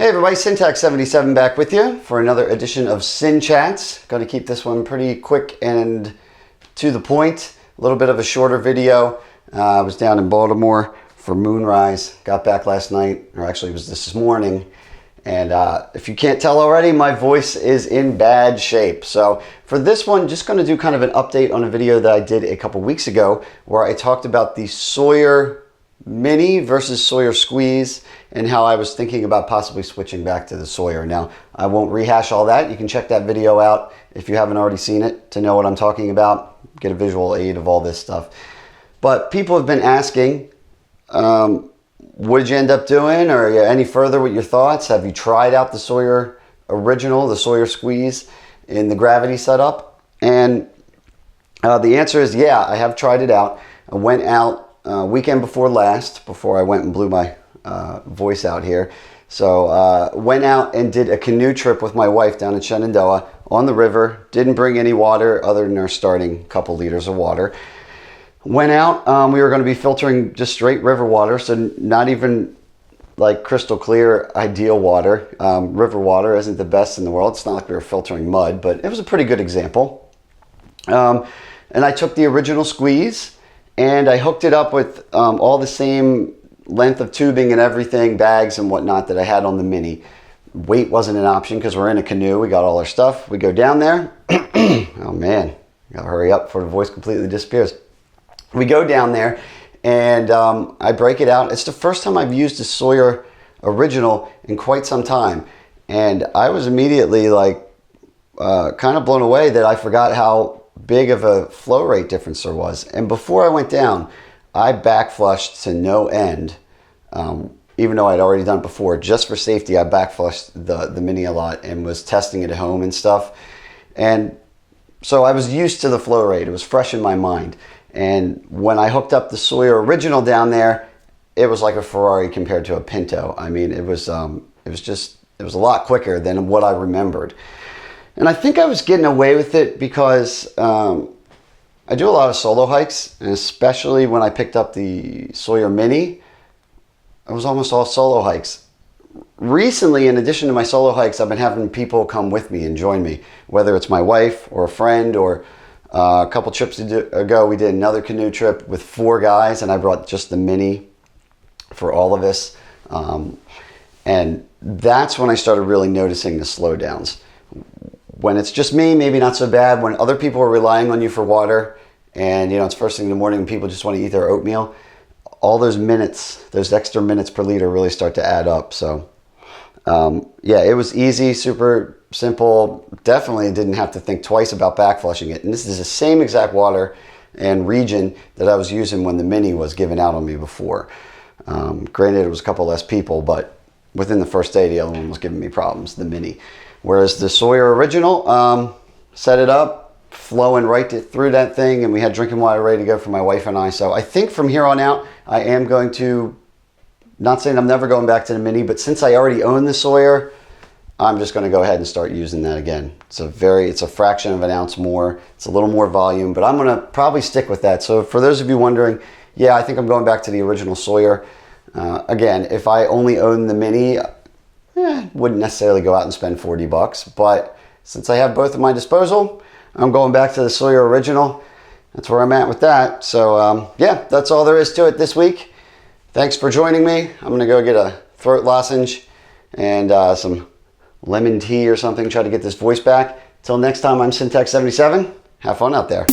Hey everybody, SinTax77 back with you for another edition of SinChats. Going to keep this one pretty quick and to the point. A little bit of a shorter video. I was down in Baltimore for moonrise. Got back last night, or actually it was this morning. And if you can't tell already, my voice is in bad shape. So for this one, just going to do kind of an update on a video that I did a couple weeks ago where I talked about the Sawyer Mini versus Sawyer Squeeze and how I was thinking about possibly switching back to the Sawyer. Now, I won't rehash all that. You can check that video out if you haven't already seen it to know what I'm talking about, get a visual aid of all this stuff. But people have been asking, what did you end up doing? Or are you any further with your thoughts? Have you tried out the Sawyer original, the Sawyer Squeeze in the gravity setup? And the answer is yeah, I have tried it out. I went out weekend before last, before I went and blew my voice out here. So went out and did a canoe trip with my wife down in Shenandoah on the river. Didn't bring any water other than our starting couple liters of water. Went out, we were going to be filtering just straight river water, so not even like crystal clear ideal water. River water isn't the best in the world. It's not like we were filtering mud, but it was a pretty good example. And I took the original Squeeze and I hooked it up with all the same length of tubing and everything, bags and whatnot that I had on the Mini. Weight wasn't an option because we're in a canoe. We got all our stuff. We go down there. Oh man, gotta hurry up before the voice completely disappears. We go down there and I break it out. It's the first time I've used a Sawyer original in quite some time. And I was immediately like kind of blown away that I forgot how big of a flow rate difference there was. And before I went down, I back flushed to no end. Even though I'd already done it before, just for safety, I back flushed the Mini a lot and was testing it at home and stuff. And so I was used to the flow rate. It was fresh in my mind. And when I hooked up the Sawyer original down there, it was like a Ferrari compared to a Pinto. I mean, it was a lot quicker than what I remembered. And I think I was getting away with it because I do a lot of solo hikes, and especially when I picked up the Sawyer Mini, it was almost all solo hikes. Recently, in addition to my solo hikes, I've been having people come with me and join me, whether it's my wife or a friend, or a couple trips ago, we did another canoe trip with 4 guys, and I brought just the Mini for all of us. And that's when I started really noticing the slowdowns. When it's just me, maybe not so bad. When other people are relying on you for water, and you know it's first thing in the morning and people just want to eat their oatmeal, all those minutes, those extra minutes per liter really start to add up. So yeah, it was easy, super simple. Definitely didn't have to think twice about back flushing it. And this is the same exact water and region that I was using when the Mini was given out on me before. Granted, it was a couple less people, but within the first day, the other one was giving me problems, the Mini. Whereas the Sawyer original, set it up, flowing right through that thing, and we had drinking water ready to go for my wife and I. So I think from here on out, I am going to, not saying I'm never going back to the Mini, but since I already own the Sawyer, I'm just going to go ahead and start using that again. It's a fraction of an ounce more. It's a little more volume, but I'm going to probably stick with that. So for those of you wondering, yeah, I think I'm going back to the original Sawyer. Again, if I only own the Mini, wouldn't necessarily go out and spend $40, but since I have both at my disposal, I'm going back to the Sawyer original. That's where I'm at with that. So yeah, that's all there is to it this week. Thanks for joining me. I'm going to go get a throat lozenge and some lemon tea or something, try to get this voice back. Till next time, I'm SinTax77. Have fun out there.